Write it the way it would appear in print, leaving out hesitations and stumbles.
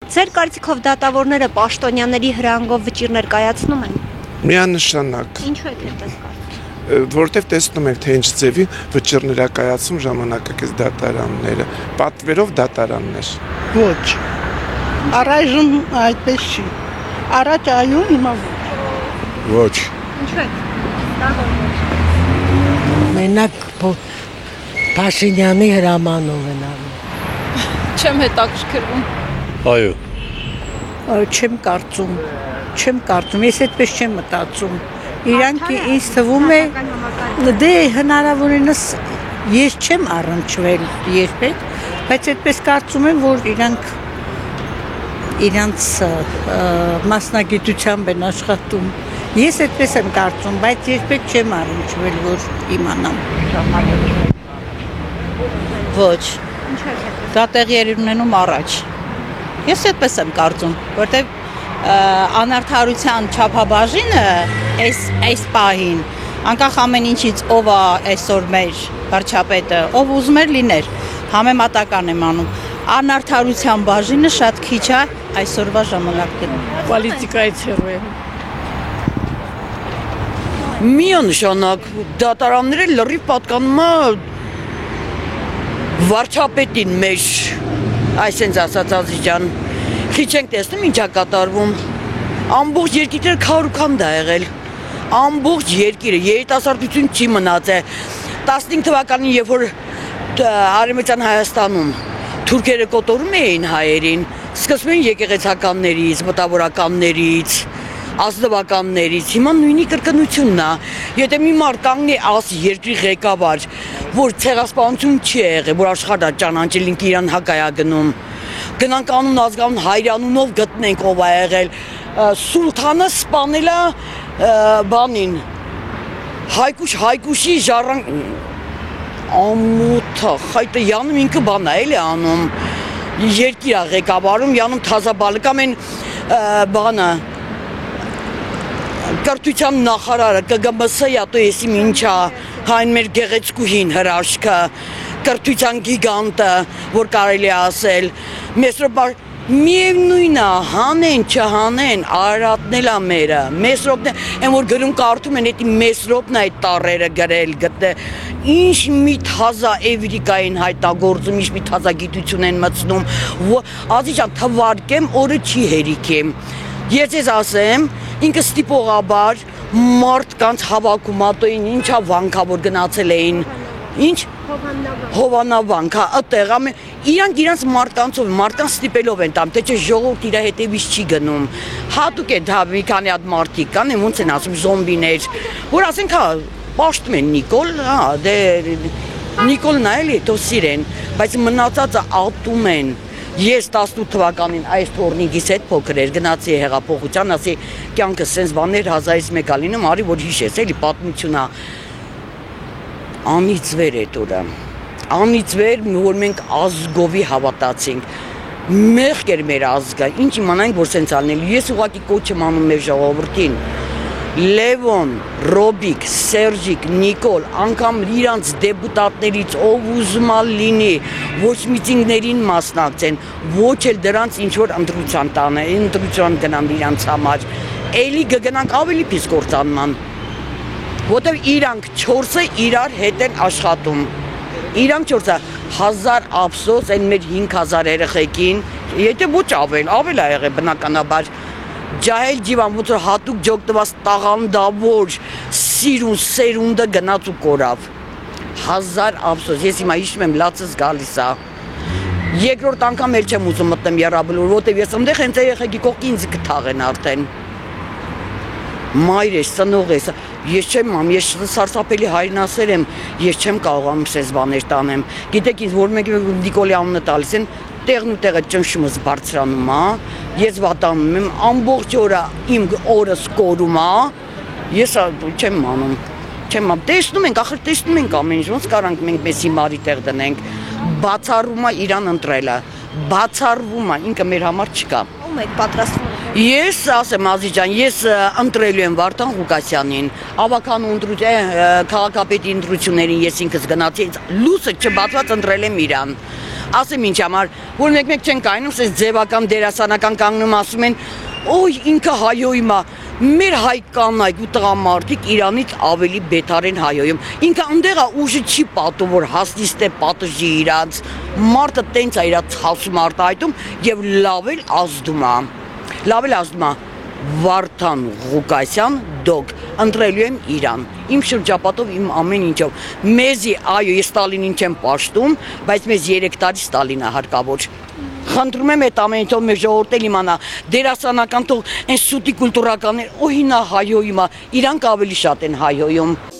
Ձեր կարծիքով դատավորները պաշտոնյաների հրահանգով վճիռներ կայացնում են։ Միանշանակ։ Ինչու եք այդպես կարծում։ Որտեվ տեսնում եք, թե ինչ ձևի վճիռներ կայացում ժամանակակից դատարանները, պատվերով դատարաններ։ Ոչ։ Առայժմ այդպես չի։ Առաջ այո, հիմա Ոչ։ Ինչու եք դատավորներ։ Մենակ Փաշինյանի հրամանով են անում։ Չեմ հետաքրքրվում։ Այո։ չեմ կարծում, ես այդպես չեմ մտածում։ Իրանք ինձ թվում է դե հնարավորինս ես չեմ առնչվել երբեք, բայց այդպես կարծում եմ, որ իրանց մասնագիտությամբ են աշխատում։ Ես այդպես եմ կարծում, բայց երբեք չեմ առնչվել, որ իմանամ։ Ոչ։ Դա տեղի էր ունենում առաջ։ Ես այդպես եմ կարծում, որտեվ անարդարության չափաբաժինը այս պահին, անկախ ամեն ինչից ով է այսօր մեր վարչապետը, ով ուզում էր լիներ, համեմատական եմ անում։ Անարդարության բաժինը շատ քիչ է այսօրվա ժամանակներում։ Պոլիտիկայից հեռու եմ։ Միանշանակ դատարանները լրիվ պատկանում է վարչապետին մեր, այսենց ասած Ազիջան, քիչ ենք տեսնում ինչա կատարվում, ամբողջ երկիրը քարուքանդ է եղել, ամբողջ երկիրը, երիտասարդություն չի մնաց է, 15 թվականին, երբ որ Արևմտյան Հայաստանում թուրքերը կոտորում էին հայերին, սկսվում են եկեղեցականներից, մտավորականներից, ազնվականներից, հիմա նույնի կրկնությունն է, եթե մի մարդ կանգնի աս երկրի ղեկավար, որ ցեղասպանություն չի եղել, որ աշխարհը ճանաչել ինքը իրան հակայա գնում, գնանք անուն ազգանուն հայրանունով գտնենք ով է եղել, սուլթանը սպանել է բանին, Հայկուշի ժառանգ ամոթը, խայտը յանում ինքը բան է էլի անում, երկիր է ղեկավարում, յանում թազաբալկամ են բանը, կրթության նախարարը ԿԳՄՍ-ը տո եսիմ ինչա, հայն մեր գեղեցկուհին հրաշքը, կրթության գիգանտը, որ կարելի է ասել, միևնույն է, հանեն, չհանեն, Արարատն էլ է մերը, Մեսրոպն է, են որ գրում կարդում են, էդի Մեսրոպն է այդ տառերը գրել, ինչ մի թազա էվրիկային հայտագործում, ինչ մի թազա գիտություն են մտցնում, Ազիջան թվարկեմ, օրը չի հերիքեմ, ես ես ասեմ, ինքը ստիպողաբար մարդկանց հավաքում ատոին ինչա վանքա, որ գնացել էին, ինչ? Հովանավանք, ըտեղ, իրանք մարդկանցով, մարդկանց ստիպելով են տամ, թե չէ ժողովուրդ իրա հետևից չի գնում, հատուկ է դա մի քանի հատ մարդիկ կան, ոնց են ասում զոմբիներ, որ ասենք պաշտում են Նիկոլ, դե Նիկոլն է էլի, թո սիրեն, բայց մնացածը ատում են, ես 18 թվականին այս թորնիկիս հետ փոքր էր, գնացի հեղափոխության, ասի կյանքը սենց բաներ 1001 ալինում, արի որ հիշես, էլի պատմությունա, անիծվեր էդ օրը, անիծվեր, որ մենք ազգովի հավատացինք, մեղք էր մեր ազգը, ինչ իմանանք, որ սենց ալնել, ես ուղղակի կոչ եմ անում մեր ժողովրդին, Լևոն, Ռոբիկ, Սերժիկ, Նիկոլ, անգամ իրանց դեպուտատներից ով ուզում լինի, ոչ միտինգներին մասնակցեն, ոչ էլ դրանց ինչ-որ ընտրության տանը, ընտրության գնան իրանց համար, էլի գգնանք ավելի պիս կործանման, որտև իրանք 4-ը իրար հետ են աշխատում, իրանք 4-ը 1000 ափսոս են մեր 5000 երեխեքին, եթե ոչ ավել է եղել բնականաբար, ջահել ջիվան, ոնց որ հատուկ ջոկտված տաղանդավոր սերունդը գնաց ու կորավ, 1000 ափսոս, ես հիմա հիշում եմ լացս գալիս է, երկրորդ անգամ էլ չեմ ուզում մտնեմ եռաբլուր, որտև ես ըմդեղ հենց երեխեքի կողքի ինձ կթաղեն արդեն, մայր ես, ծնող ես, ես չեմ մամ, ես սարսափելի հայրենասեր եմ, ես չեմ կարողանում սենց բաներ տանեմ, գիտեք ինձ, որ մեկ Նիկոլի անունը տալիս են, տեղն ու տեղը ճնշումս բարձրանում է, ես վատանում եմ, ամբողջ օրը իմ օրս կորում է, ես չեմ անում, տեսնում ենք, ախր տեսնում ենք ամեն ինչ, ոնց կարանք մենք մեզ հիմարի տեղ դնենք, բացառվում է իրան ընտրելը, բացառվում է, ինքը մեր համար չկա։ Ում եք պատրաստվում Ես ասեմ Ազիջան, ես ընտրելու եմ Վարդան Ղուկասյանին, ավականու քաղաքապետի ընտրություններին ես ինքս գնացի, լույսը չբացված ընտրել եմ իրան։ Ասեմ ինչ համար, որ մեկ չեն կայնում, սես ձևական դերասանական կանգնում ասում են, օй ինքը հայոյում է, մեր հայ կանայք ու տղամարդիկ Իրանից ավելի բետար են հայոյում։ Ինքը ընդեղա ուժը չի պատում, որ հասնիստ է պատժի իրանց, մարդը տենց է իրաց հասում արտահայտում և լավ էլ ազդում է։ Լավ էլ ազդում է Վարդան Ղուկասյան դոգ, ընտրելու եմ իրան, իմ շրջապատով, իմ ամեն ինչով, մեզի, այո, ես Ստալինին չեմ պաշտում, բայց մեզ 3 տարի Ստալինը հարկավոր, խնդրում եմ այդ ամեն ինչով մեր ժողովուրդը իմանա, դերասանական թող, այն սուտի կուլտուրականներ, օհինա հայոյում է, իրանք ավելի շատ են հայոյում։